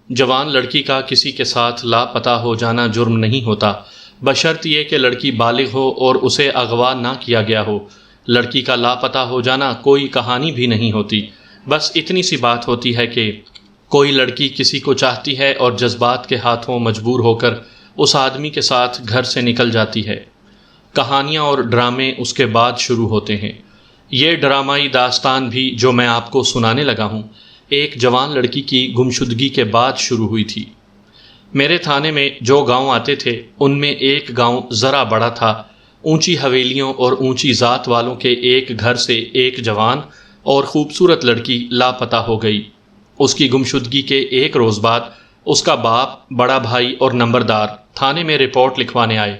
جوان لڑکی کا کسی کے ساتھ لاپتہ ہو جانا جرم نہیں ہوتا، بشرط یہ کہ لڑکی بالغ ہو اور اسے اغوا نہ کیا گیا ہو۔ لڑکی کا لاپتہ ہو جانا کوئی کہانی بھی نہیں ہوتی، بس اتنی سی بات ہوتی ہے کہ کوئی لڑکی کسی کو چاہتی ہے اور جذبات کے ہاتھوں مجبور ہو کر اس آدمی کے ساتھ گھر سے نکل جاتی ہے۔ کہانیاں اور ڈرامے اس کے بعد شروع ہوتے ہیں۔ یہ ڈرامائی داستان بھی جو میں آپ کو سنانے لگا ہوں، ایک جوان لڑکی کی گمشدگی کے بعد شروع ہوئی تھی۔ میرے تھانے میں جو گاؤں آتے تھے ان میں ایک گاؤں ذرا بڑا تھا۔ اونچی حویلیوں اور اونچی ذات والوں کے ایک گھر سے ایک جوان اور خوبصورت لڑکی لاپتہ ہو گئی۔ اس کی گمشدگی کے ایک روز بعد اس کا باپ، بڑا بھائی اور نمبردار تھانے میں رپورٹ لکھوانے آئے۔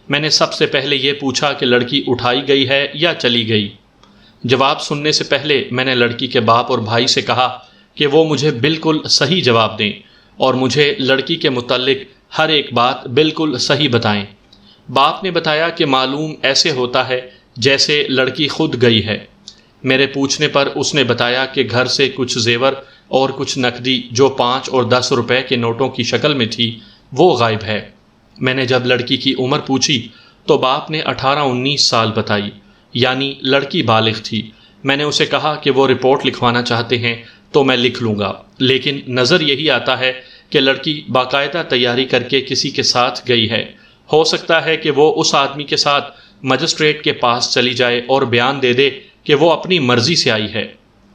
میں نے سب سے پہلے یہ پوچھا کہ لڑکی اٹھائی گئی ہے یا چلی گئی۔ جواب سننے سے پہلے میں نے لڑکی کے باپ اور بھائی سے کہا کہ وہ مجھے بالکل صحیح جواب دیں اور مجھے لڑکی کے متعلق ہر ایک بات بالکل صحیح بتائیں۔ باپ نے بتایا کہ معلوم ایسے ہوتا ہے جیسے لڑکی خود گئی ہے۔ میرے پوچھنے پر اس نے بتایا کہ گھر سے کچھ زیور اور کچھ نقدی جو 5 اور 10 روپے کے نوٹوں کی شکل میں تھی وہ غائب ہے۔ میں نے جب لڑکی کی عمر پوچھی تو باپ نے 18-19 سال بتائی، یعنی لڑکی بالغ تھی۔ میں نے اسے کہا کہ وہ رپورٹ لکھوانا چاہتے ہیں تو میں لکھ لوں گا، لیکن نظر یہی آتا ہے کہ لڑکی باقاعدہ تیاری کر کے کسی کے ساتھ گئی ہے۔ ہو سکتا ہے کہ وہ اس آدمی کے ساتھ مجسٹریٹ کے پاس چلی جائے اور بیان دے دے کہ وہ اپنی مرضی سے آئی ہے۔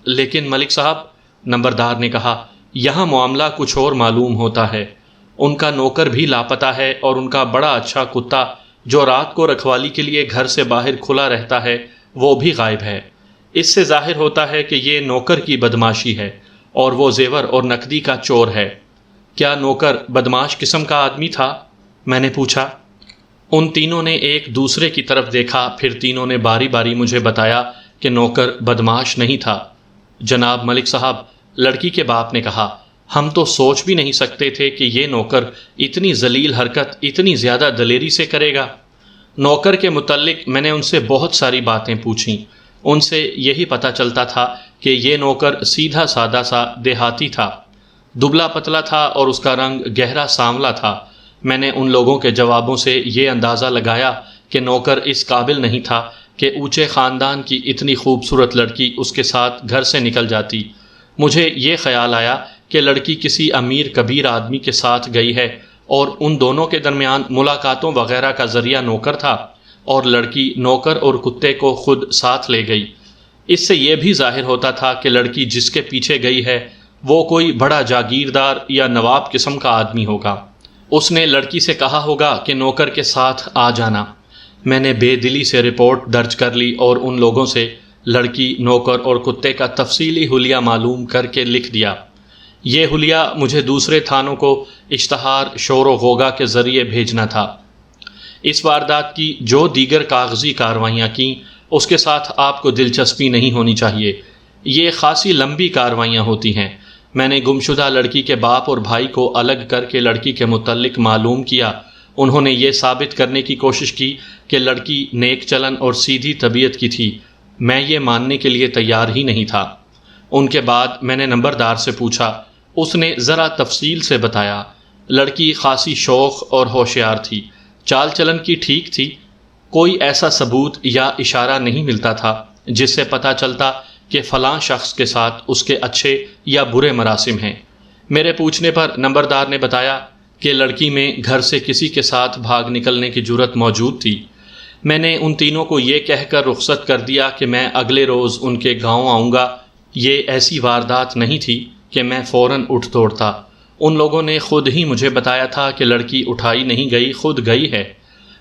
لیکن ملک صاحب، نمبردار نے کہا، یہاں معاملہ کچھ اور معلوم ہوتا ہے۔ ان کا نوکر بھی لاپتہ ہے اور ان کا بڑا اچھا کتا جو رات کو رکھوالی کے لیے گھر سے باہر کھلا رہتا ہے وہ بھی غائب ہے۔ اس سے ظاہر ہوتا ہے کہ یہ نوکر کی بدماشی ہے اور وہ زیور اور نقدی کا چور ہے۔ کیا نوکر بدماش قسم کا آدمی تھا؟ میں نے پوچھا۔ ان تینوں نے ایک دوسرے کی طرف دیکھا، پھر تینوں نے باری باری مجھے بتایا کہ نوکر بدماش نہیں تھا۔ جناب ملک صاحب، لڑکی کے باپ نے کہا، ہم تو سوچ بھی نہیں سکتے تھے کہ یہ نوکر اتنی ذلیل حرکت اتنی زیادہ دلیری سے کرے گا۔ نوکر کے متعلق میں نے ان سے بہت ساری باتیں پوچھیں۔ ان سے یہی پتہ چلتا تھا کہ یہ نوکر سیدھا سادہ سا دیہاتی تھا، دبلا پتلا تھا اور اس کا رنگ گہرا سانولا تھا۔ میں نے ان لوگوں کے جوابوں سے یہ اندازہ لگایا کہ نوکر اس قابل نہیں تھا کہ اونچے خاندان کی اتنی خوبصورت لڑکی اس کے ساتھ گھر سے نکل جاتی۔ مجھے یہ خیال آیا کہ لڑکی کسی امیر کبیر آدمی کے ساتھ گئی ہے اور ان دونوں کے درمیان ملاقاتوں وغیرہ کا ذریعہ نوکر تھا اور لڑکی نوکر اور کتے کو خود ساتھ لے گئی۔ اس سے یہ بھی ظاہر ہوتا تھا کہ لڑکی جس کے پیچھے گئی ہے وہ کوئی بڑا جاگیردار یا نواب قسم کا آدمی ہوگا۔ اس نے لڑکی سے کہا ہوگا کہ نوکر کے ساتھ آ جانا۔ میں نے بے دلی سے رپورٹ درج کر لی اور ان لوگوں سے لڑکی، نوکر اور کتے کا تفصیلی حلیہ معلوم کر کے لکھ دیا۔ یہ حلیہ مجھے دوسرے تھانوں کو اشتہار، شور و غوغا کے ذریعے بھیجنا تھا۔ اس واردات کی جو دیگر کاغذی کارروائیاں کیں اس کے ساتھ آپ کو دلچسپی نہیں ہونی چاہیے۔ یہ خاصی لمبی کارروائیاں ہوتی ہیں۔ میں نے گمشدہ لڑکی کے باپ اور بھائی کو الگ کر کے لڑکی کے متعلق معلوم کیا۔ انہوں نے یہ ثابت کرنے کی کوشش کی کہ لڑکی نیک چلن اور سیدھی طبیعت کی تھی۔ میں یہ ماننے کے لیے تیار ہی نہیں تھا۔ ان کے بعد میں نے نمبردار سے پوچھا۔ اس نے ذرا تفصیل سے بتایا۔ لڑکی خاصی شوخ اور ہوشیار تھی، چال چلن کی ٹھیک تھی۔ کوئی ایسا ثبوت یا اشارہ نہیں ملتا تھا جس سے پتہ چلتا کہ فلاں شخص کے ساتھ اس کے اچھے یا برے مراسم ہیں۔ میرے پوچھنے پر نمبردار نے بتایا کہ لڑکی میں گھر سے کسی کے ساتھ بھاگ نکلنے کی جرت موجود تھی۔ میں نے ان تینوں کو یہ کہہ کر رخصت کر دیا کہ میں اگلے روز ان کے گاؤں آؤں گا۔ یہ ایسی واردات نہیں تھی کہ میں فوراً اٹھ دوڑتا۔ ان لوگوں نے خود ہی مجھے بتایا تھا کہ لڑکی اٹھائی نہیں گئی، خود گئی ہے۔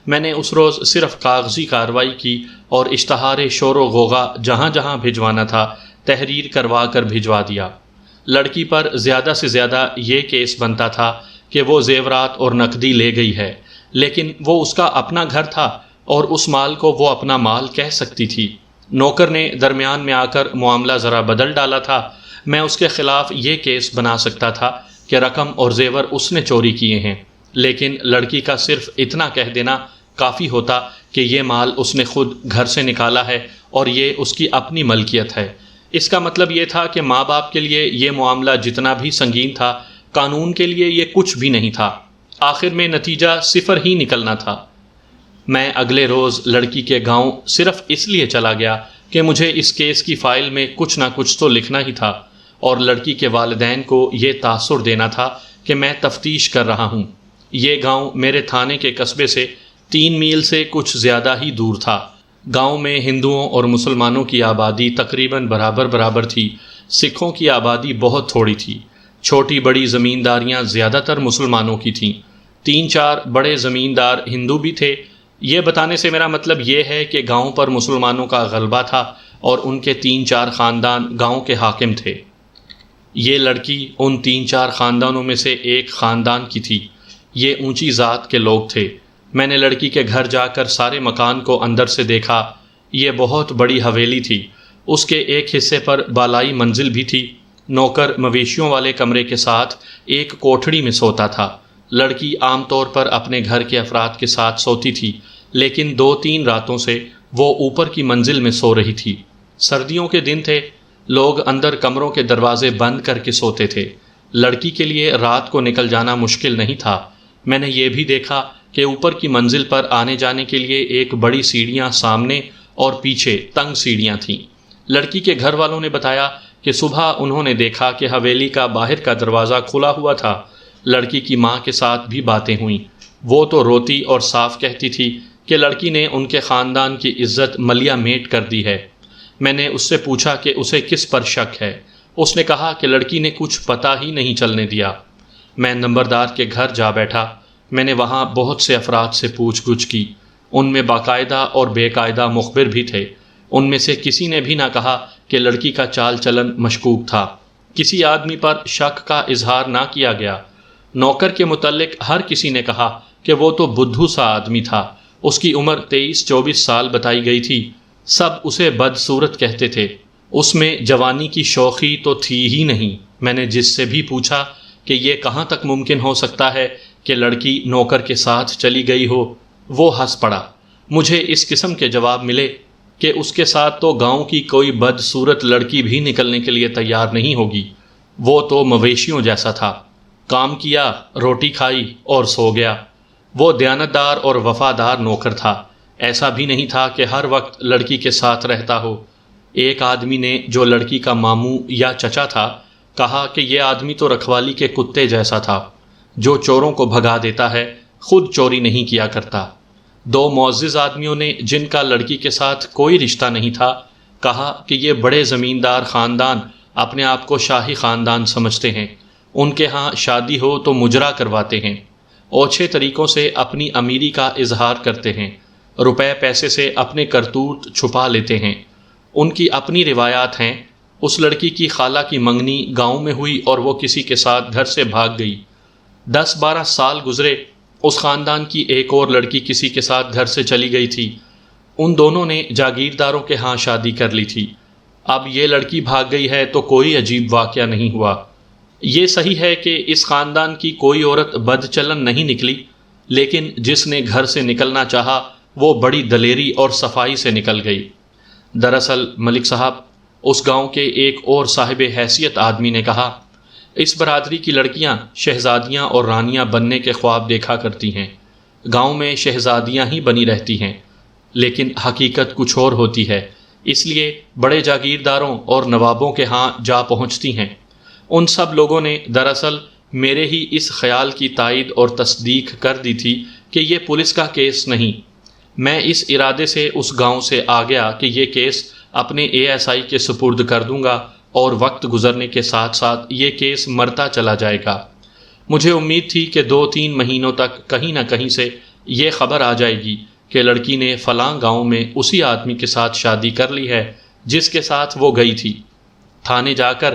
میں نے اس روز صرف کاغذی کارروائی کی اور اشتہار شور و غوغا جہاں جہاں بھجوانا تھا تحریر کروا کر بھجوا دیا۔ لڑکی پر زیادہ سے زیادہ یہ کیس بنتا تھا کہ وہ زیورات اور نقدی لے گئی ہے، لیکن وہ اس کا اپنا گھر تھا اور اس مال کو وہ اپنا مال کہہ سکتی تھی۔ نوکر نے درمیان میں آ کر معاملہ ذرا بدل ڈالا تھا۔ میں اس کے خلاف یہ کیس بنا سکتا تھا کہ رقم اور زیور اس نے چوری کیے ہیں، لیکن لڑکی کا صرف اتنا کہہ دینا کافی ہوتا کہ یہ مال اس نے خود گھر سے نکالا ہے اور یہ اس کی اپنی ملکیت ہے۔ اس کا مطلب یہ تھا کہ ماں باپ کے لیے یہ معاملہ جتنا بھی سنگین تھا قانون کے لیے یہ کچھ بھی نہیں تھا۔ آخر میں نتیجہ 0 ہی نکلنا تھا۔ میں اگلے روز لڑکی کے گاؤں صرف اس لیے چلا گیا کہ مجھے اس کیس کی فائل میں کچھ نہ کچھ تو لکھنا ہی تھا، اور لڑکی کے والدین کو یہ تاثر دینا تھا کہ میں تفتیش کر رہا ہوں۔ یہ گاؤں میرے تھانے کے قصبے سے 3 میل سے کچھ زیادہ ہی دور تھا۔ گاؤں میں ہندوؤں اور مسلمانوں کی آبادی تقریباً برابر تھی۔ سکھوں کی آبادی بہت تھوڑی تھی۔ چھوٹی بڑی زمینداریاں زیادہ تر مسلمانوں کی تھیں۔ 3-4 بڑے زمیندار ہندو بھی تھے۔ یہ بتانے سے میرا مطلب یہ ہے کہ گاؤں پر مسلمانوں کا غلبہ تھا اور ان کے 3-4 خاندان گاؤں کے حاکم تھے۔ یہ لڑکی ان 3-4 خاندانوں میں سے ایک خاندان کی تھی۔ یہ اونچی ذات کے لوگ تھے۔ میں نے لڑکی کے گھر جا کر سارے مکان کو اندر سے دیکھا۔ یہ بہت بڑی حویلی تھی۔ اس کے ایک حصے پر بالائی منزل بھی تھی۔ نوکر مویشیوں والے کمرے کے ساتھ ایک کوٹھڑی میں سوتا تھا۔ لڑکی عام طور پر اپنے گھر کے افراد کے ساتھ سوتی تھی، لیکن 2-3 راتوں سے وہ اوپر کی منزل میں سو رہی تھی۔ سردیوں کے دن تھے، لوگ اندر کمروں کے دروازے بند کر کے سوتے تھے۔ لڑکی کے لیے رات کو نکل جانا مشکل نہیں تھا۔ میں نے یہ بھی دیکھا کہ اوپر کی منزل پر آنے جانے کے لیے ایک بڑی سیڑھیاں سامنے اور پیچھے تنگ سیڑھیاں تھیں۔ لڑکی کے گھر والوں نے بتایا کہ صبح انہوں نے دیکھا کہ حویلی کا باہر کا دروازہ کھلا ہوا تھا۔ لڑکی کی ماں کے ساتھ بھی باتیں ہوئیں۔ وہ تو روتی اور صاف کہتی تھی کہ لڑکی نے ان کے خاندان کی عزت ملیا میٹ کر دی ہے۔ میں نے اس سے پوچھا کہ اسے کس پر شک ہے۔ اس نے کہا کہ لڑکی نے کچھ پتہ ہی نہیں چلنے دیا۔ میں نمبردار کے گھر جا بیٹھا۔ میں نے وہاں بہت سے افراد سے پوچھ گچھ کی۔ ان میں باقاعدہ اور بے قاعدہ مخبر بھی تھے۔ ان میں سے کسی نے بھی نہ کہا کہ لڑکی کا چال چلن مشکوک تھا۔ کسی آدمی پر شک کا اظہار نہ کیا گیا۔ نوکر کے متعلق ہر کسی نے کہا کہ وہ تو بدھو سا آدمی تھا۔ اس کی عمر 23-24 سال بتائی گئی تھی۔ سب اسے بدصورت کہتے تھے۔ اس میں جوانی کی شوخی تو تھی ہی نہیں۔ میں نے جس سے بھی پوچھا کہ یہ کہاں تک ممکن ہو سکتا ہے کہ لڑکی نوکر کے ساتھ چلی گئی ہو، وہ ہنس پڑا۔ مجھے اس قسم کے جواب ملے کہ اس کے ساتھ تو گاؤں کی کوئی بدصورت لڑکی بھی نکلنے کے لیے تیار نہیں ہوگی۔ وہ تو مویشیوں جیسا تھا۔ کام کیا، روٹی کھائی اور سو گیا۔ وہ دیانتدار اور وفادار نوکر تھا۔ ایسا بھی نہیں تھا کہ ہر وقت لڑکی کے ساتھ رہتا ہو۔ ایک آدمی نے، جو لڑکی کا ماموں یا چچا تھا، کہا کہ یہ آدمی تو رکھوالی کے کتے جیسا تھا، جو چوروں کو بھگا دیتا ہے، خود چوری نہیں کیا کرتا۔ 2 معزز آدمیوں نے، جن کا لڑکی کے ساتھ کوئی رشتہ نہیں تھا، کہا کہ یہ بڑے زمیندار خاندان اپنے آپ کو شاہی خاندان سمجھتے ہیں۔ ان کے ہاں شادی ہو تو مجرا کرواتے ہیں، اوچھے طریقوں سے اپنی امیری کا اظہار کرتے ہیں، روپے پیسے سے اپنے کرتوت چھپا لیتے ہیں۔ ان کی اپنی روایات ہیں۔ اس لڑکی کی خالہ کی منگنی گاؤں میں ہوئی اور وہ کسی کے ساتھ گھر سے بھاگ گئی۔ 10-12 سال گزرے، اس خاندان کی ایک اور لڑکی کسی کے ساتھ گھر سے چلی گئی تھی۔ ان دونوں نے جاگیرداروں کے ہاں شادی کر لی تھی۔ اب یہ لڑکی بھاگ گئی ہے تو کوئی عجیب واقعہ نہیں ہوا۔ یہ صحیح ہے کہ اس خاندان کی کوئی عورت بد چلن نہیں نکلی، لیکن جس نے گھر سے نکلنا چاہا وہ بڑی دلیری اور صفائی سے نکل گئی۔ دراصل ملک صاحب، اس گاؤں کے ایک اور صاحب حیثیت آدمی نے کہا، اس برادری کی لڑکیاں شہزادیاں اور رانیاں بننے کے خواب دیکھا کرتی ہیں۔ گاؤں میں شہزادیاں ہی بنی رہتی ہیں، لیکن حقیقت کچھ اور ہوتی ہے، اس لیے بڑے جاگیرداروں اور نوابوں کے ہاں جا پہنچتی ہیں۔ ان سب لوگوں نے دراصل میرے ہی اس خیال کی تائید اور تصدیق کر دی تھی کہ یہ پولیس کا کیس نہیں۔ میں اس ارادے سے اس گاؤں سے آ گیا کہ یہ کیس اپنے ASI کے سپرد کر دوں گا، اور وقت گزرنے کے ساتھ ساتھ یہ کیس مرتا چلا جائے گا۔ مجھے امید تھی کہ 2-3 مہینوں تک کہیں نہ کہیں سے یہ خبر آ جائے گی کہ لڑکی نے فلاں گاؤں میں اسی آدمی کے ساتھ شادی کر لی ہے جس کے ساتھ وہ گئی تھی۔ تھانے جا کر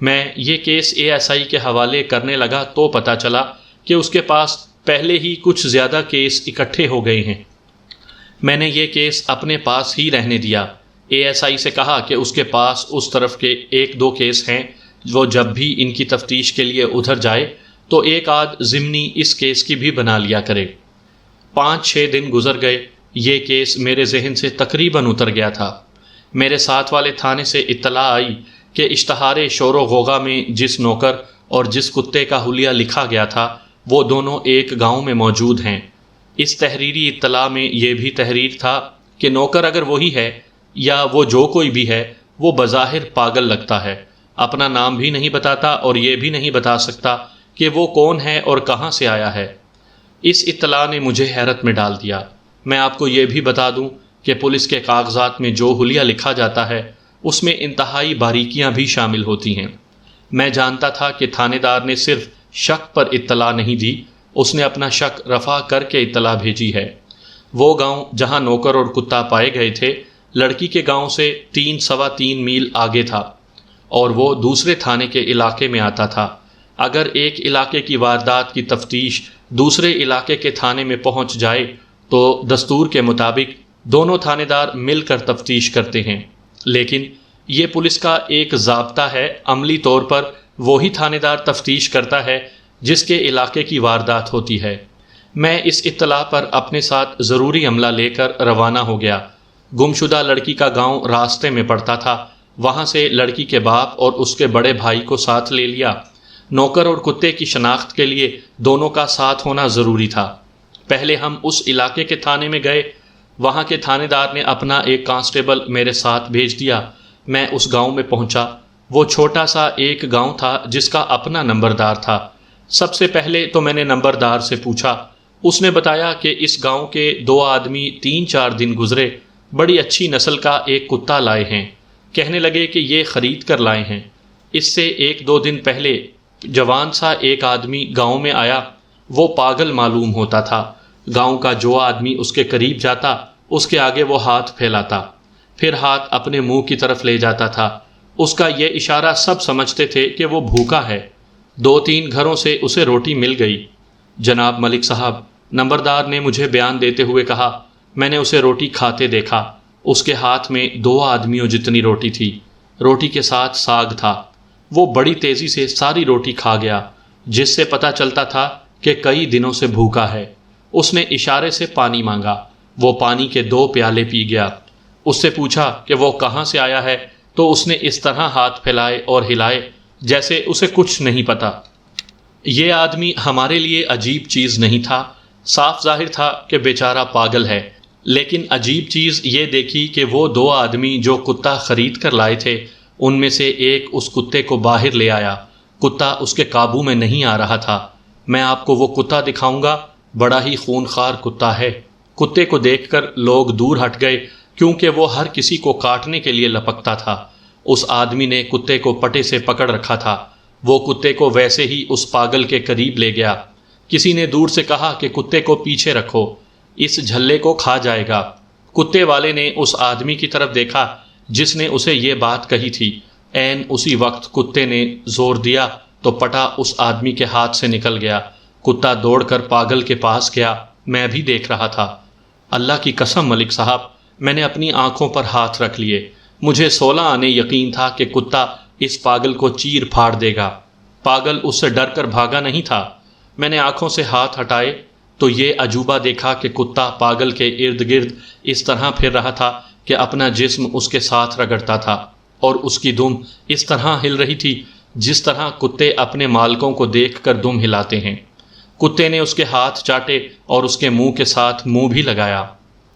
میں یہ کیس ASI کے حوالے کرنے لگا تو پتہ چلا کہ اس کے پاس پہلے ہی کچھ زیادہ کیس اکٹھے ہو گئے ہیں۔ میں نے یہ کیس اپنے پاس ہی رہنے دیا۔ ASI سے کہا کہ اس کے پاس اس طرف کے 1-2 کیس ہیں، وہ جب بھی ان کی تفتیش کے لیے ادھر جائے تو ایک آدھ ضمنی اس کیس کی بھی بنا لیا کرے۔ 5-6 دن گزر گئے، یہ کیس میرے ذہن سے تقریباً اتر گیا تھا۔ میرے ساتھ والے تھانے سے اطلاع آئی کہ اشتہار شور و غوغا میں جس نوکر اور جس کتے کا حلیہ لکھا گیا تھا وہ دونوں ایک گاؤں میں موجود ہیں۔ اس تحریری اطلاع میں یہ بھی تحریر تھا کہ نوکر اگر وہی ہے یا وہ جو کوئی بھی ہے، وہ بظاہر پاگل لگتا ہے، اپنا نام بھی نہیں بتاتا اور یہ بھی نہیں بتا سکتا کہ وہ کون ہے اور کہاں سے آیا ہے۔ اس اطلاع نے مجھے حیرت میں ڈال دیا۔ میں آپ کو یہ بھی بتا دوں کہ پولیس کے کاغذات میں جو حلیہ لکھا جاتا ہے اس میں انتہائی باریکیاں بھی شامل ہوتی ہیں۔ میں جانتا تھا کہ تھانے دار نے صرف شک پر اطلاع نہیں دی، اس نے اپنا شک رفع کر کے اطلاع بھیجی ہے۔ وہ گاؤں جہاں نوکر اور کتا پائے گئے تھے لڑکی کے گاؤں سے 3.25 میل آگے تھا اور وہ دوسرے تھانے کے علاقے میں آتا تھا۔ اگر ایک علاقے کی واردات کی تفتیش دوسرے علاقے کے تھانے میں پہنچ جائے تو دستور کے مطابق دونوں تھانے دار مل کر تفتیش کرتے ہیں، لیکن یہ پولیس کا ایک ضابطہ ہے، عملی طور پر وہی تھانے دار تفتیش کرتا ہے جس کے علاقے کی واردات ہوتی ہے۔ میں اس اطلاع پر اپنے ساتھ ضروری عملہ لے کر روانہ ہو گیا۔ گمشدہ لڑکی کا گاؤں راستے میں پڑتا تھا، وہاں سے لڑکی کے باپ اور اس کے بڑے بھائی کو ساتھ لے لیا۔ نوکر اور کتے کی شناخت کے لیے دونوں کا ساتھ ہونا ضروری تھا۔ پہلے ہم اس علاقے کے تھانے میں گئے، وہاں کے تھانے دار نے اپنا ایک کانسٹیبل میرے ساتھ بھیج دیا۔ میں اس گاؤں میں پہنچا۔ وہ چھوٹا سا ایک گاؤں تھا جس کا اپنا نمبردار تھا۔ سب سے پہلے تو میں نے نمبردار سے پوچھا۔ اس نے بتایا کہ اس گاؤں کے 2 آدمی 3-4 دن گزرے بڑی اچھی نسل کا ایک کتا لائے ہیں۔ کہنے لگے کہ یہ خرید کر لائے ہیں۔ اس سے 1-2 دن پہلے جوان سا ایک آدمی گاؤں میں آیا، وہ پاگل معلوم ہوتا تھا۔ گاؤں کا جو آدمی اس کے قریب جاتا اس کے آگے وہ ہاتھ پھیلاتا، پھر ہاتھ اپنے منہ کی طرف لے جاتا تھا۔ اس کا یہ اشارہ سب سمجھتے تھے کہ وہ بھوکا ہے۔ 2-3 گھروں سے اسے روٹی مل گئی۔ جناب ملک صاحب، نمبردار نے مجھے بیان دیتے ہوئے کہا، میں نے اسے روٹی کھاتے دیکھا۔ اس کے ہاتھ میں 2 آدمیوں جتنی روٹی تھی، روٹی کے ساتھ ساگ تھا۔ وہ بڑی تیزی سے ساری روٹی کھا گیا، جس سے پتہ چلتا تھا کہ کئی دنوں سے بھوکا ہے۔ اس نے اشارے سے پانی مانگا، وہ پانی کے 2 پیالے پی گیا۔ اس سے پوچھا کہ وہ کہاں سے آیا ہے تو اس نے اس طرح ہاتھ پھیلائے اور ہلائے جیسے اسے کچھ نہیں پتا۔ یہ آدمی ہمارے لیے عجیب چیز نہیں تھا، صاف ظاہر تھا کہ بیچارہ پاگل ہے، لیکن عجیب چیز یہ دیکھی کہ وہ 2 آدمی جو کتا خرید کر لائے تھے ان میں سے ایک اس کتے کو باہر لے آیا۔ کتا اس کے قابو میں نہیں آ رہا تھا۔ میں آپ کو وہ کتا دکھاؤں گا، بڑا ہی خونخوار کتا ہے۔ کتے کو دیکھ کر لوگ دور ہٹ گئے کیونکہ وہ ہر کسی کو کاٹنے کے لیے لپکتا تھا۔ اس آدمی نے کتے کو پٹے سے پکڑ رکھا تھا۔ وہ کتے کو ویسے ہی اس پاگل کے قریب لے گیا۔ کسی نے دور سے کہا کہ کتے کو پیچھے رکھو، اس جھلے کو کھا جائے گا۔ کتے والے نے اس آدمی کی طرف دیکھا جس نے اسے یہ بات کہی تھی۔ عین اسی وقت کتے نے زور دیا تو پٹا اس آدمی کے ہاتھ سے نکل گیا۔ کتا دوڑ کر پاگل کے پاس گیا، میں بھی دیکھ رہا تھا۔ اللہ کی قسم ملک صاحب، میں نے اپنی آنکھوں پر ہاتھ رکھ لیے۔ مجھے 16 آنے یقین تھا کہ کتا اس پاگل کو چیر پھاڑ دے گا۔ پاگل اس سے ڈر کر بھاگا نہیں تھا۔ میں نے آنکھوں سے ہاتھ ہٹائے تو یہ عجوبہ دیکھا کہ کتا پاگل کے ارد گرد اس طرح پھر رہا تھا کہ اپنا جسم اس کے ساتھ رگڑتا تھا اور اس کی دم اس طرح ہل رہی تھی جس طرح کتے اپنے مالکوں کو دیکھ کر دم ہلاتے ہیں۔ کتے نے اس کے ہاتھ چاٹے اور اس کے منہ کے ساتھ منہ بھی لگایا۔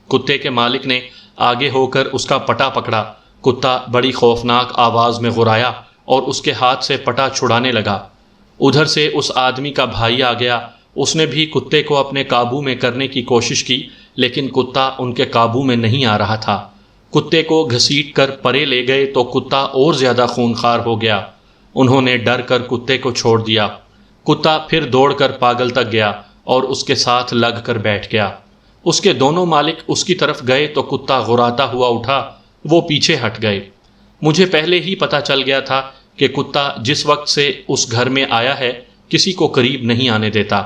کتے کے مالک نے آگے ہو کر اس کا پٹا پکڑا۔ کتا بڑی خوفناک آواز میں غرایا اور اس کے ہاتھ سے پٹا چھڑانے لگا۔ ادھر سے اس آدمی کا بھائی آ گیا، اس نے بھی کتے کو اپنے قابو میں کرنے کی کوشش کی، لیکن کتا ان کے قابو میں نہیں آ رہا تھا۔ کتے کو گھسیٹ کر پرے لے گئے تو کتا اور زیادہ خونخوار ہو گیا۔ انہوں نے ڈر کر کتے کو چھوڑ دیا۔ کتا پھر دوڑ کر پاگل تک گیا اور اس کے ساتھ لگ کر بیٹھ گیا۔ اس کے دونوں مالک اس کی طرف گئے تو کتا غراتا ہوا اٹھا، وہ پیچھے ہٹ گئے۔ مجھے پہلے ہی پتہ چل گیا تھا کہ کتا جس وقت سے اس گھر میں آیا ہے کسی کو قریب نہیں آنے دیتا۔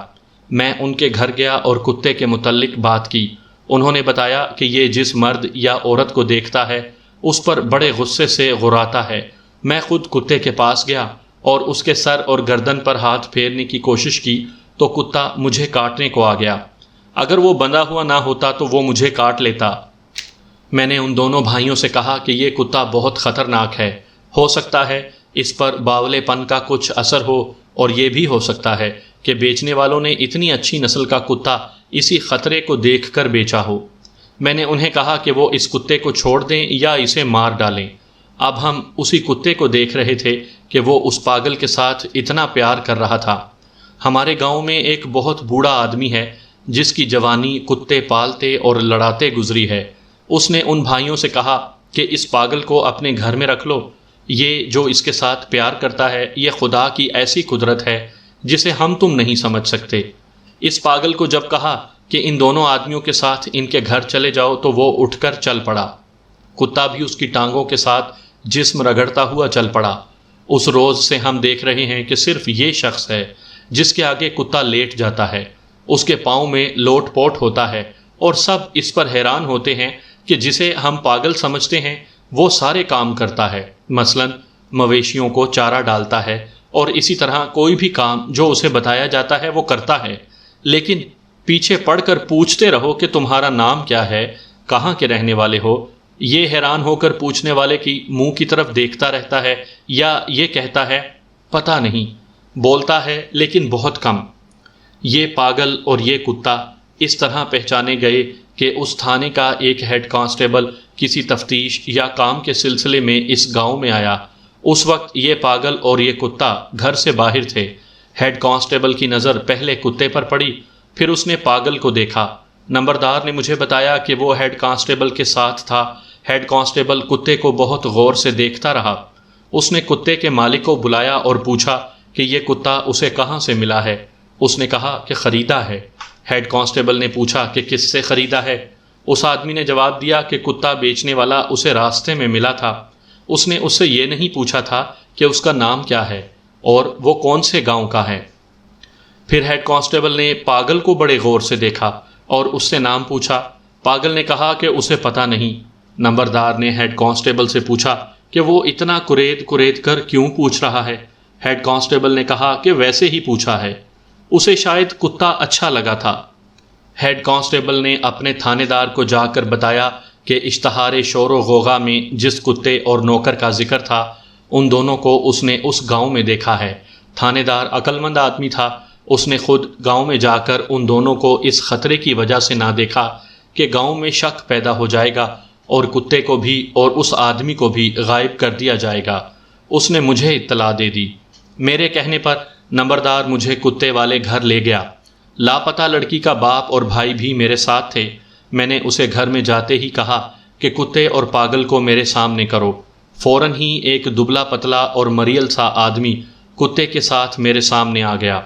میں ان کے گھر گیا اور کتے کے متعلق بات کی۔ انہوں نے بتایا کہ یہ جس مرد یا عورت کو دیکھتا ہے اس پر بڑے غصے سے غراتا ہے۔ میں خود کتے کے پاس گیا اور اس کے سر اور گردن پر ہاتھ پھیرنے کی کوشش کی تو کتا مجھے کاٹنے کو آ گیا۔ اگر وہ بندھا ہوا نہ ہوتا تو وہ مجھے کاٹ لیتا۔ میں نے ان دونوں بھائیوں سے کہا کہ یہ کتا بہت خطرناک ہے، ہو سکتا ہے اس پر باولے پن کا کچھ اثر ہو، اور یہ بھی ہو سکتا ہے کہ بیچنے والوں نے اتنی اچھی نسل کا کتا اسی خطرے کو دیکھ کر بیچا ہو۔ میں نے انہیں کہا کہ وہ اس کتے کو چھوڑ دیں یا اسے مار ڈالیں۔ اب ہم اسی کتے کو دیکھ رہے تھے کہ وہ اس پاگل کے ساتھ اتنا پیار کر رہا تھا۔ ہمارے گاؤں میں ایک بہت بوڑھا آدمی ہے جس کی جوانی کتے پالتے اور لڑاتے گزری ہے۔ اس نے ان بھائیوں سے کہا کہ اس پاگل کو اپنے گھر میں رکھ لو، یہ جو اس کے ساتھ پیار کرتا ہے یہ خدا کی ایسی قدرت ہے جسے ہم تم نہیں سمجھ سکتے۔ اس پاگل کو جب کہا کہ ان دونوں آدمیوں کے ساتھ ان کے گھر چلے جاؤ تو وہ اٹھ کر چل پڑا۔ کتا بھی اس کی ٹانگوں کے ساتھ جسم رگڑتا ہوا چل پڑا۔ اس روز سے ہم دیکھ رہے ہیں کہ صرف یہ شخص ہے جس کے آگے کتا لیٹ جاتا ہے، اس کے پاؤں میں لوٹ پوٹ ہوتا ہے، اور سب اس پر حیران ہوتے ہیں کہ جسے ہم پاگل سمجھتے ہیں وہ سارے کام کرتا ہے، مثلا مویشیوں کو چارہ ڈالتا ہے، اور اسی طرح کوئی بھی کام جو اسے بتایا جاتا ہے وہ کرتا ہے۔ لیکن پیچھے پڑ کر پوچھتے رہو کہ تمہارا نام کیا ہے، کہاں کے رہنے والے ہو، یہ حیران ہو کر پوچھنے والے کی منہ کی طرف دیکھتا رہتا ہے یا یہ کہتا ہے پتہ نہیں، بولتا ہے لیکن بہت کم۔ یہ پاگل اور یہ کتا اس طرح پہچانے گئے کہ اس تھانے کا ایک ہیڈ کانسٹیبل کسی تفتیش یا کام کے سلسلے میں اس گاؤں میں آیا۔ اس وقت یہ پاگل اور یہ کتا گھر سے باہر تھے۔ ہیڈ کانسٹیبل کی نظر پہلے کتے پر پڑی، پھر اس نے پاگل کو دیکھا۔ نمبردار نے مجھے بتایا کہ وہ ہیڈ کانسٹیبل کے ساتھ تھا۔ ہیڈ کانسٹیبل کتے کو بہت غور سے دیکھتا رہا۔ اس نے کتے کے مالک کو بلایا اور پوچھا کہ یہ کتا اسے کہاں سے ملا ہے۔ اس نے کہا کہ خریدا ہے۔ ہیڈ کانسٹیبل نے پوچھا کہ کس سے خریدا ہے؟ اس آدمی نے جواب دیا کہ کتا بیچنے والا اسے راستے میں ملا تھا۔ اس نے اس سے یہ نہیں پوچھا تھا کہ اس کا نام کیا ہے اور وہ کون سے گاؤں کا ہے۔ پھر ہیڈ کانسٹیبل نے پاگل کو بڑے غور سے دیکھا اور اس سے نام پوچھا۔ پاگل نے کہا کہ اسے پتہ نہیں۔ نمبردار نے ہیڈ کانسٹیبل سے پوچھا کہ وہ اتنا کرید کر کیوں پوچھ رہا ہے؟ ہیڈ کانسٹیبل نے کہا کہ ویسے ہی پوچھا ہے، اسے شاید کتا اچھا لگا تھا۔ ہیڈ کانسٹیبل نے اپنے تھانے دار کو جا کر بتایا کہ اشتہار شور و غوغا میں جس کتے اور نوکر کا ذکر تھا ان دونوں کو اس نے اس گاؤں میں دیکھا ہے۔ تھانے دار عقلمند آدمی تھا، اس نے خود گاؤں میں جا کر ان دونوں کو اس خطرے کی وجہ سے نہ دیکھا کہ گاؤں میں شک پیدا ہو جائے گا اور کتے کو بھی اور اس آدمی کو بھی غائب کر دیا جائے گا۔ اس نے مجھے اطلاع دے دی۔ میرے کہنے پر نمبردار مجھے کتے والے گھر لے گیا۔ لاپتہ لڑکی کا باپ اور بھائی بھی میرے ساتھ تھے۔ میں نے اسے گھر میں جاتے ہی کہا کہ کتے اور پاگل کو میرے سامنے کرو۔ فوراً ہی ایک دبلا پتلا اور مریل سا آدمی کتے کے ساتھ میرے سامنے آ گیا۔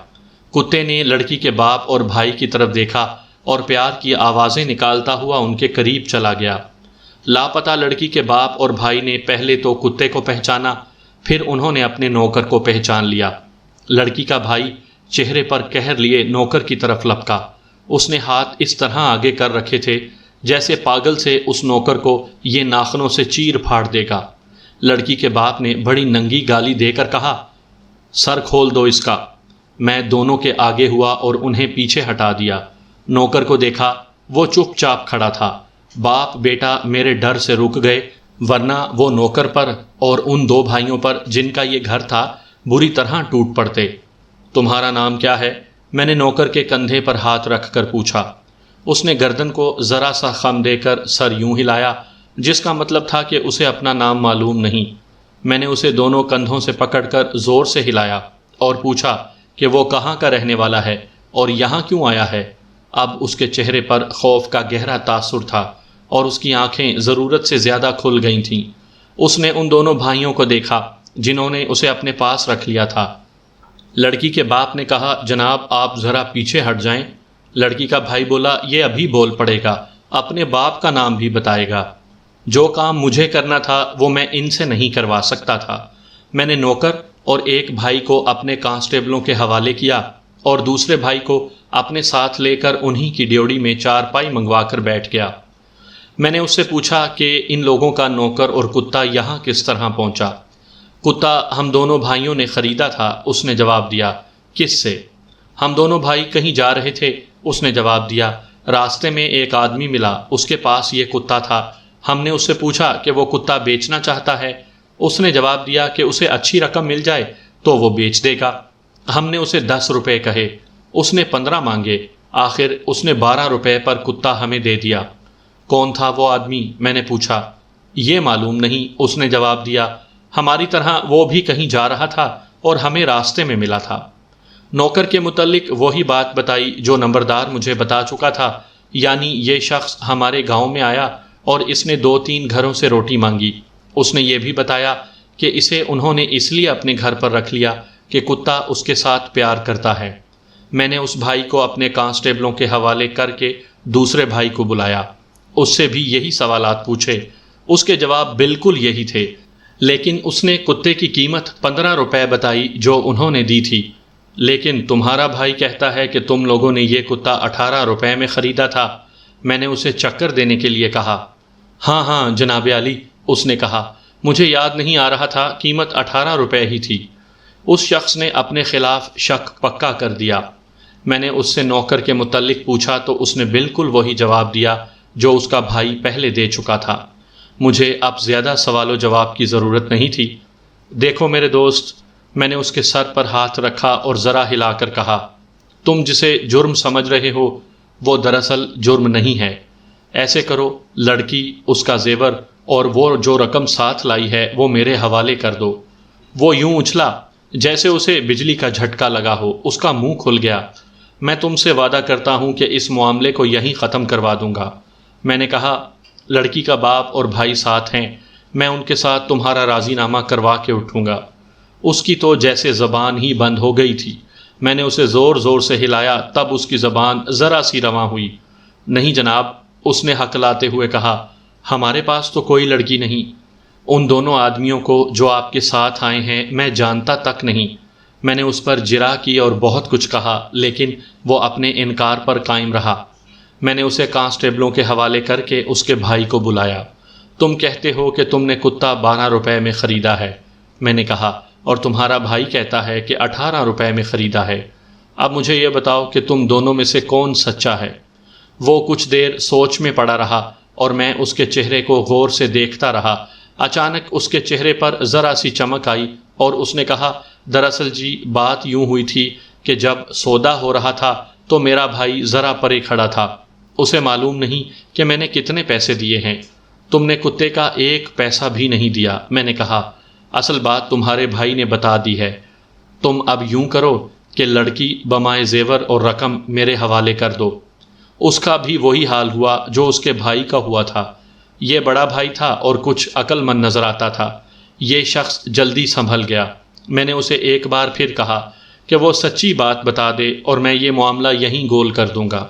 کتے نے لڑکی کے باپ اور بھائی کی طرف دیکھا اور پیار کی آوازیں نکالتا ہوا ان کے قریب چلا گیا۔ لاپتہ لڑکی کے باپ اور بھائی نے پہلے تو کتے کو پہچانا، پھر انہوں نے اپنے نوکر کو پہچان لیا۔ لڑکی کا بھائی چہرے پر قہر لیے نوکر کی طرف لپکا۔ اس نے ہاتھ اس طرح آگے کر رکھے تھے جیسے پاگل سے اس نوکر کو یہ ناخنوں سے چیر پھاڑ دے گا۔ لڑکی کے باپ نے بڑی ننگی گالی دے کر کہا، سر کھول دو اس کا۔ میں دونوں کے آگے ہوا اور انہیں پیچھے ہٹا دیا۔ نوکر کو دیکھا، وہ چپ چاپ کھڑا تھا۔ باپ بیٹا میرے ڈر سے رک گئے، ورنہ وہ نوکر پر اور ان دو بھائیوں پر جن کا یہ گھر تھا بری طرح ٹوٹ پڑتے۔ تمہارا نام کیا ہے؟ میں نے نوکر کے کندھے پر ہاتھ رکھ کر پوچھا۔ اس نے گردن کو ذرا سا خم دے کر سر یوں ہلایا جس کا مطلب تھا کہ اسے اپنا نام معلوم نہیں۔ میں نے اسے دونوں کندھوں سے پکڑ کر زور سے ہلایا اور پوچھا کہ وہ کہاں کا رہنے والا ہے اور یہاں کیوں آیا ہے۔ اب اس کے چہرے پر خوف کا گہرا تاثر تھا اور اس کی آنکھیں ضرورت سے زیادہ کھل گئی تھیں۔ اس نے ان دونوں بھائیوں کو دیکھا جنہوں نے اسے اپنے پاس رکھ لیا تھا۔ لڑکی کے باپ نے کہا، جناب آپ ذرا پیچھے ہٹ جائیں۔ لڑکی کا بھائی بولا، یہ ابھی بول پڑے گا، اپنے باپ کا نام بھی بتائے گا۔ جو کام مجھے کرنا تھا وہ میں ان سے نہیں کروا سکتا تھا۔ میں نے نوکر اور ایک بھائی کو اپنے کانسٹیبلوں کے حوالے کیا اور دوسرے بھائی کو اپنے ساتھ لے کر انہی کی ڈیوڑی میں چارپائی منگوا کر بیٹھ گیا۔ میں نے اس سے پوچھا کہ ان لوگوں کا نوکر اور کتا یہاں کس طرح پہنچا؟ کتا ہم دونوں بھائیوں نے خریدا تھا، اس نے جواب دیا۔ کس سے؟ ہم دونوں بھائی کہیں جا رہے تھے، اس نے جواب دیا۔ راستے میں ایک آدمی ملا، اس کے پاس یہ کتا تھا۔ ہم نے اس سے پوچھا کہ وہ کتا بیچنا چاہتا ہے۔ اس نے جواب دیا کہ اسے اچھی رقم مل جائے تو وہ بیچ دے گا۔ ہم نے اسے 10 روپے کہے، اس نے 15 مانگے، آخر اس نے 12 روپے پر کتا ہمیں دے دیا۔ کون تھا وہ آدمی؟ میں نے پوچھا۔ یہ معلوم نہیں، اس نے جواب دیا، ہماری طرح وہ بھی کہیں جا رہا تھا اور ہمیں راستے میں ملا تھا۔ نوکر کے متعلق وہی بات بتائی جو نمبردار مجھے بتا چکا تھا، یعنی یہ شخص ہمارے گاؤں میں آیا اور اس نے 2-3 گھروں سے روٹی مانگی۔ اس نے یہ بھی بتایا کہ اسے انہوں نے اس لیے اپنے گھر پر رکھ لیا کہ کتا اس کے ساتھ پیار کرتا ہے۔ میں نے اس بھائی کو اپنے کانسٹیبلوں کے حوالے کر کے دوسرے بھائی کو بلایا، اس سے بھی یہی سوالات پوچھے۔ اس کے جواب بالکل یہی تھے، لیکن اس نے کتے کی قیمت 15 روپے بتائی جو انہوں نے دی تھی۔ لیکن تمہارا بھائی کہتا ہے کہ تم لوگوں نے یہ کتا 18 روپے میں خریدا تھا۔ میں نے اسے چکر دینے کے لیے کہا۔ ہاں ہاں جناب عالی، اس نے کہا، مجھے یاد نہیں آ رہا تھا، قیمت 18 روپے ہی تھی۔ اس شخص نے اپنے خلاف شک پکا کر دیا۔ میں نے اس سے نوکر کے متعلق پوچھا تو اس نے بالکل وہی جواب دیا جو اس کا بھائی پہلے دے چکا تھا۔ مجھے اب زیادہ سوال و جواب کی ضرورت نہیں تھی۔ دیکھو میرے دوست، میں نے اس کے سر پر ہاتھ رکھا اور ذرا ہلا کر کہا، تم جسے جرم سمجھ رہے ہو وہ دراصل جرم نہیں ہے۔ ایسے کرو، لڑکی، اس کا زیور اور وہ جو رقم ساتھ لائی ہے وہ میرے حوالے کر دو۔ وہ یوں اچھلا جیسے اسے بجلی کا جھٹکا لگا ہو، اس کا منہ کھل گیا۔ میں تم سے وعدہ کرتا ہوں کہ اس معاملے کو یہیں ختم کروا دوں گا۔ میں نے کہا، لڑکی کا باپ اور بھائی ساتھ ہیں، میں ان کے ساتھ تمہارا راضی نامہ کروا کے اٹھوں گا۔ اس کی تو جیسے زبان ہی بند ہو گئی تھی۔ میں نے اسے زور زور سے ہلایا، تب اس کی زبان ذرا سی رواں ہوئی۔ نہیں جناب، اس نے ہکلاتے ہوئے کہا، ہمارے پاس تو کوئی لڑکی نہیں۔ ان دونوں آدمیوں کو جو آپ کے ساتھ آئے ہیں میں جانتا تک نہیں۔ میں نے اس پر جرا کی اور بہت کچھ کہا، لیکن وہ اپنے انکار پر قائم رہا۔ میں نے اسے کانسٹیبلوں کے حوالے کر کے اس کے بھائی کو بلایا۔ تم کہتے ہو کہ تم نے کتا 12 روپے میں خریدا ہے، میں نے کہا، اور تمہارا بھائی کہتا ہے کہ 18 روپے میں خریدا ہے۔ اب مجھے یہ بتاؤ کہ تم دونوں میں سے کون سچا ہے؟ وہ کچھ دیر سوچ میں پڑا رہا اور میں اس کے چہرے کو غور سے دیکھتا رہا۔ اچانک اس کے چہرے پر ذرا سی چمک آئی اور اس نے کہا، دراصل جی بات یوں ہوئی تھی کہ جب سودا ہو رہا تھا تو میرا بھائی ذرا پرے کھڑا تھا، اسے معلوم نہیں کہ میں نے کتنے پیسے دیے ہیں۔ تم نے کتے کا 1 پیسہ بھی نہیں دیا۔ میں نے کہا، اصل بات تمہارے بھائی نے بتا دی ہے۔ تم اب یوں کرو کہ لڑکی بمائے زیور اور رقم میرے حوالے کر دو۔ اس کا بھی وہی حال ہوا جو اس کے بھائی کا ہوا تھا۔ یہ بڑا بھائی تھا اور کچھ عقل مند نظر آتا تھا۔ یہ شخص جلدی سنبھل گیا۔ میں نے اسے ایک بار پھر کہا کہ وہ سچی بات بتا دے اور میں یہ معاملہ یہیں گول کر دوں گا۔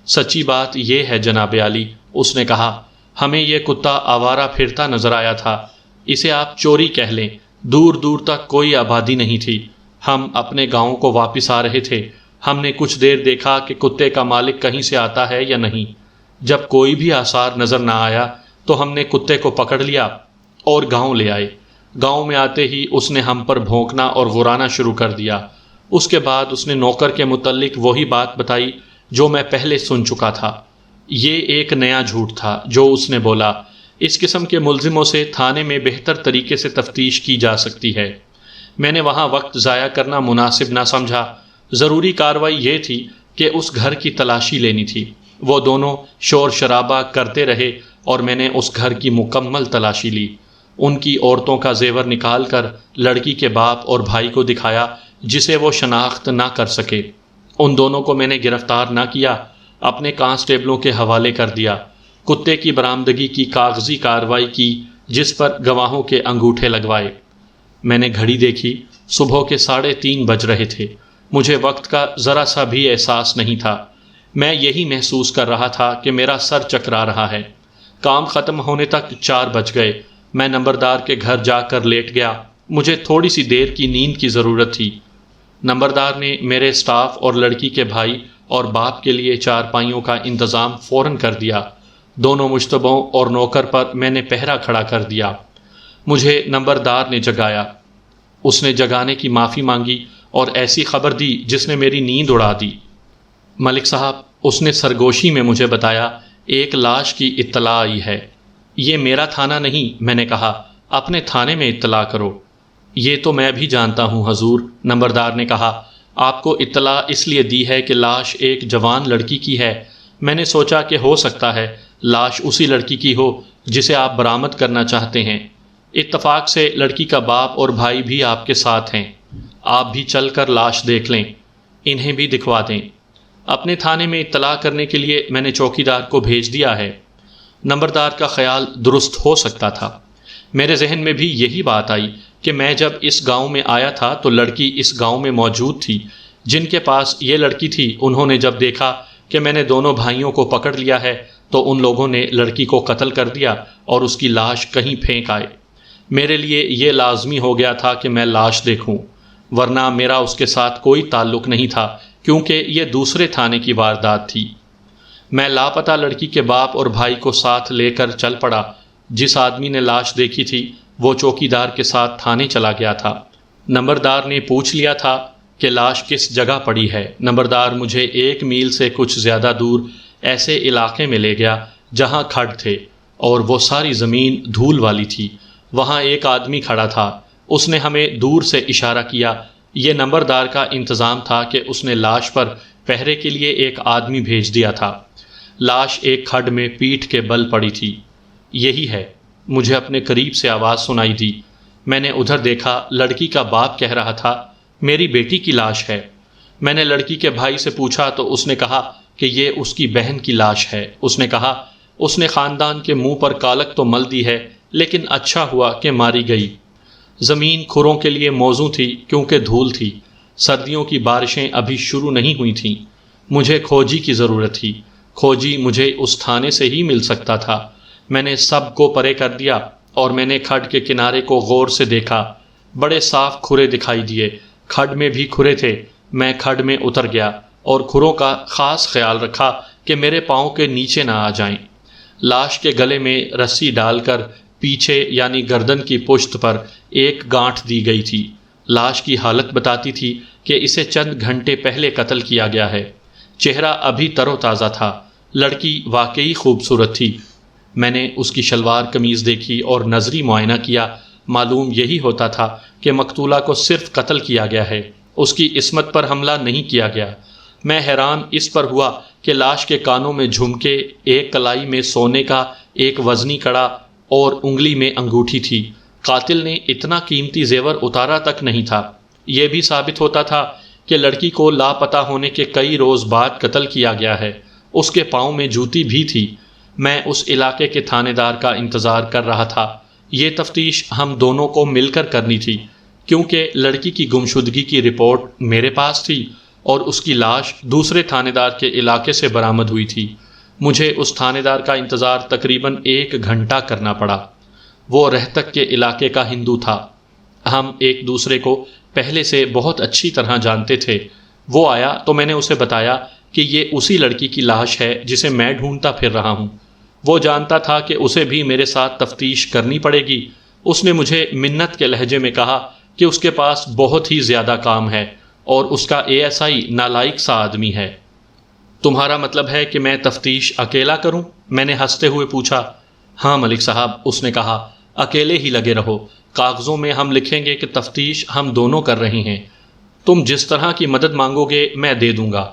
سچی بات یہ ہے جناب عالی، اس نے کہا، ہمیں یہ کتا آوارہ پھرتا نظر آیا تھا۔ اسے آپ چوری کہہ لیں، دور دور تک کوئی آبادی نہیں تھی۔ ہم اپنے گاؤں کو واپس آ رہے تھے۔ ہم نے کچھ دیر دیکھا کہ کتے کا مالک کہیں سے آتا ہے یا نہیں۔ جب کوئی بھی آثار نظر نہ آیا تو ہم نے کتے کو پکڑ لیا اور گاؤں لے آئے۔ گاؤں میں آتے ہی اس نے ہم پر بھونکنا اور غرانا شروع کر دیا۔ اس کے بعد اس نے نوکر کے متعلق وہی بات بتائی جو میں پہلے سن چکا تھا۔ یہ ایک نیا جھوٹ تھا جو اس نے بولا۔ اس قسم کے ملزموں سے تھانے میں بہتر طریقے سے تفتیش کی جا سکتی ہے۔ میں نے وہاں وقت ضائع کرنا مناسب نہ سمجھا۔ ضروری کارروائی یہ تھی کہ اس گھر کی تلاشی لینی تھی۔ وہ دونوں شور شرابہ کرتے رہے اور میں نے اس گھر کی مکمل تلاشی لی۔ ان کی عورتوں کا زیور نکال کر لڑکی کے باپ اور بھائی کو دکھایا جسے وہ شناخت نہ کر سکے۔ ان دونوں کو میں نے گرفتار نہ کیا، اپنے کانسٹیبلوں کے حوالے کر دیا۔ کتے کی برآمدگی کی کاغذی کارروائی کی جس پر گواہوں کے انگوٹھے لگوائے۔ میں نے گھڑی دیکھی، صبح کے 3:30 بج رہے تھے۔ مجھے وقت کا ذرا سا بھی احساس نہیں تھا۔ میں یہی محسوس کر رہا تھا کہ میرا سر چکرا رہا ہے۔ کام ختم ہونے تک 4 بج گئے۔ میں نمبردار کے گھر جا کر لیٹ گیا۔ مجھے تھوڑی سی دیر کی نیند کی ضرورت تھی۔ نمبردار نے میرے سٹاف اور لڑکی کے بھائی اور باپ کے لیے 4 پائیوں کا انتظام فوراً کر دیا۔ دونوں مشتبوں اور نوکر پر میں نے پہرا کھڑا کر دیا۔ مجھے نمبردار نے جگایا۔ اس نے جگانے کی معافی مانگی اور ایسی خبر دی جس نے میری نیند اڑا دی۔ ملک صاحب، اس نے سرگوشی میں مجھے بتایا، ایک لاش کی اطلاع آئی ہے۔ یہ میرا تھانہ نہیں، میں نے کہا، اپنے تھانے میں اطلاع کرو۔ یہ تو میں بھی جانتا ہوں حضور، نمبردار نے کہا۔ آپ کو اطلاع اس لیے دی ہے کہ لاش ایک جوان لڑکی کی ہے۔ میں نے سوچا کہ ہو سکتا ہے لاش اسی لڑکی کی ہو جسے آپ برآمد کرنا چاہتے ہیں۔ اتفاق سے لڑکی کا باپ اور بھائی بھی آپ کے ساتھ ہیں۔ آپ بھی چل کر لاش دیکھ لیں، انہیں بھی دکھوا دیں۔ اپنے تھانے میں اطلاع کرنے کے لیے میں نے چوکیدار کو بھیج دیا ہے۔ نمبردار کا خیال درست ہو سکتا تھا۔ میرے ذہن میں بھی یہی بات آئی کہ میں جب اس گاؤں میں آیا تھا تو لڑکی اس گاؤں میں موجود تھی۔ جن کے پاس یہ لڑکی تھی انہوں نے جب دیکھا کہ میں نے دونوں بھائیوں کو پکڑ لیا ہے تو ان لوگوں نے لڑکی کو قتل کر دیا اور اس کی لاش کہیں پھینک آئے۔ میرے لیے یہ لازمی ہو گیا تھا کہ میں لاش دیکھوں، ورنہ میرا اس کے ساتھ کوئی تعلق نہیں تھا کیونکہ یہ دوسرے تھانے کی واردات تھی۔ میں لاپتہ لڑکی کے باپ اور بھائی کو ساتھ لے کر چل پڑا۔ جس آدمی نے لاش دیکھی تھی وہ چوکیدار کے ساتھ تھانے چلا گیا تھا۔ نمبردار نے پوچھ لیا تھا کہ لاش کس جگہ پڑی ہے۔ نمبردار مجھے 1 میل سے کچھ زیادہ دور ایسے علاقے میں لے گیا جہاں کھڈ تھے اور وہ ساری زمین دھول والی تھی۔ وہاں ایک آدمی کھڑا تھا، اس نے ہمیں دور سے اشارہ کیا۔ یہ نمبردار کا انتظام تھا کہ اس نے لاش پر پہرے کے لیے ایک آدمی بھیج دیا تھا۔ لاش ایک کھڈ میں پیٹھ کے بل پڑی تھی۔ یہی ہے، مجھے اپنے قریب سے آواز سنائی دی۔ میں نے ادھر دیکھا، لڑکی کا باپ کہہ رہا تھا میری بیٹی کی لاش ہے۔ میں نے لڑکی کے بھائی سے پوچھا تو اس نے کہا کہ یہ اس کی بہن کی لاش ہے۔ اس نے کہا اس نے خاندان کے منہ پر کالک تو مل دی ہے لیکن اچھا ہوا کہ ماری گئی۔ زمین کھروں کے لیے موزوں تھی کیونکہ دھول تھی۔ سردیوں کی بارشیں ابھی شروع نہیں ہوئی تھیں۔ مجھے کھوجی کی ضرورت تھی۔ کھوجی مجھے اس تھانے سے ہی مل سکتا تھا۔ میں نے سب کو پرے کر دیا اور میں نے کھڈ کے کنارے کو غور سے دیکھا۔ بڑے صاف کھرے دکھائی دیے۔ کھڈ میں بھی کھرے تھے۔ میں کھڈ میں اتر گیا اور کھروں کا خاص خیال رکھا کہ میرے پاؤں کے نیچے نہ آ جائیں۔ لاش کے گلے میں رسی ڈال کر پیچھے یعنی گردن کی پشت پر ایک گانٹھ دی گئی تھی۔ لاش کی حالت بتاتی تھی کہ اسے چند گھنٹے پہلے قتل کیا گیا ہے۔ چہرہ ابھی تر و تازہ تھا۔ لڑکی واقعی خوبصورت تھی۔ میں نے اس کی شلوار قمیض دیکھی اور نظری معائنہ کیا۔ معلوم یہی ہوتا تھا کہ مقتولہ کو صرف قتل کیا گیا ہے، اس کی عصمت پر حملہ نہیں کیا گیا۔ میں حیران اس پر ہوا کہ لاش کے کانوں میں جھمکے، ایک کلائی میں سونے کا ایک وزنی کڑا اور انگلی میں انگوٹھی تھی۔ قاتل نے اتنا قیمتی زیور اتارا تک نہیں تھا۔ یہ بھی ثابت ہوتا تھا کہ لڑکی کو لاپتہ ہونے کے کئی روز بعد قتل کیا گیا ہے۔ اس کے پاؤں میں جوتی بھی تھی۔ میں اس علاقے کے تھانے دار کا انتظار کر رہا تھا۔ یہ تفتیش ہم دونوں کو مل کر کرنی تھی کیونکہ لڑکی کی گمشدگی کی رپورٹ میرے پاس تھی اور اس کی لاش دوسرے تھانے دار کے علاقے سے برآمد ہوئی تھی۔ مجھے اس تھانے دار کا انتظار تقریباً 1 گھنٹہ کرنا پڑا۔ وہ رہتک کے علاقے کا ہندو تھا۔ ہم ایک دوسرے کو پہلے سے بہت اچھی طرح جانتے تھے۔ وہ آیا تو میں نے اسے بتایا کہ یہ اسی لڑکی کی لاش ہے جسے میں ڈھونڈتا پھر رہا ہوں۔ وہ جانتا تھا کہ اسے بھی میرے ساتھ تفتیش کرنی پڑے گی۔ اس نے مجھے منت کے لہجے میں کہا کہ اس کے پاس بہت ہی زیادہ کام ہے اور اس کا ASI نالائق سا آدمی ہے۔ تمہارا مطلب ہے کہ میں تفتیش اکیلا کروں؟ میں نے ہنستے ہوئے پوچھا۔ ہاں ملک صاحب، اس نے کہا، اکیلے ہی لگے رہو۔ کاغذوں میں ہم لکھیں گے کہ تفتیش ہم دونوں کر رہے ہیں۔ تم جس طرح کی مدد مانگو گے میں دے دوں گا۔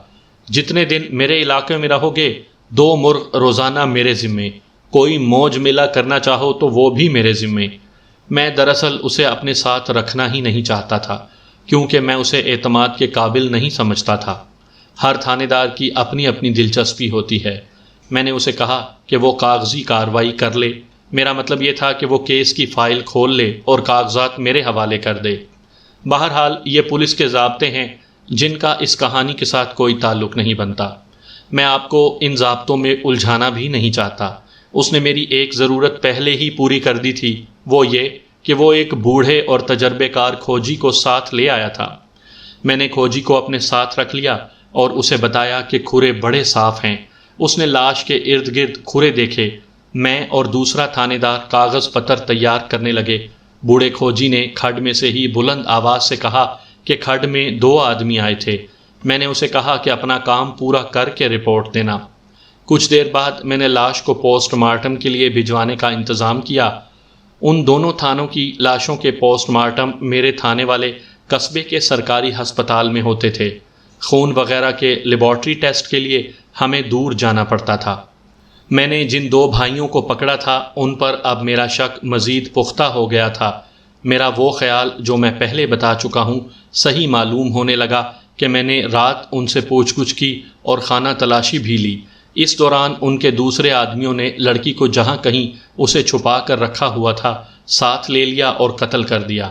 جتنے دن میرے علاقے میں رہو گے 2 مرغ روزانہ میرے ذمے، کوئی موج میلہ کرنا چاہو تو وہ بھی میرے ذمے۔ میں دراصل اسے اپنے ساتھ رکھنا ہی نہیں چاہتا تھا کیونکہ میں اسے اعتماد کے قابل نہیں سمجھتا تھا۔ ہر تھانے دار کی اپنی اپنی دلچسپی ہوتی ہے۔ میں نے اسے کہا کہ وہ کاغذی کارروائی کر لے۔ میرا مطلب یہ تھا کہ وہ کیس کی فائل کھول لے اور کاغذات میرے حوالے کر دے۔ بہرحال یہ پولیس کے ضابطے ہیں جن کا اس کہانی کے ساتھ کوئی تعلق نہیں بنتا۔ میں آپ کو ان ضابطوں میں الجھانا بھی نہیں چاہتا۔ اس نے میری ایک ضرورت پہلے ہی پوری کر دی تھی، وہ یہ کہ وہ ایک بوڑھے اور تجربے کار کھوجی کو ساتھ لے آیا تھا۔ میں نے کھوجی کو اپنے ساتھ رکھ لیا اور اسے بتایا کہ کھرے بڑے صاف ہیں۔ اس نے لاش کے ارد گرد کھرے دیکھے۔ میں اور دوسرا تھانے دار کاغذ پتر تیار کرنے لگے۔ بوڑھے کھوجی نے کھڈ میں سے ہی بلند آواز سے کہا کہ کھڈ میں 2 آدمی آئے تھے۔ میں نے اسے کہا کہ اپنا کام پورا کر کے رپورٹ دینا۔ کچھ دیر بعد میں نے لاش کو پوسٹ مارٹم کے لیے بھجوانے کا انتظام کیا۔ ان دونوں تھانوں کی لاشوں کے پوسٹ مارٹم میرے تھانے والے قصبے کے سرکاری ہسپتال میں ہوتے تھے۔ خون وغیرہ کے لیبارٹری ٹیسٹ کے لیے ہمیں دور جانا پڑتا تھا۔ میں نے جن 2 بھائیوں کو پکڑا تھا ان پر اب میرا شک مزید پختہ ہو گیا تھا۔ میرا وہ خیال جو میں پہلے بتا چکا ہوں صحیح معلوم ہونے لگا کہ میں نے رات ان سے پوچھ گچھ کی اور خانہ تلاشی بھی لی۔ اس دوران ان کے دوسرے آدمیوں نے لڑکی کو جہاں کہیں اسے چھپا کر رکھا ہوا تھا ساتھ لے لیا اور قتل کر دیا۔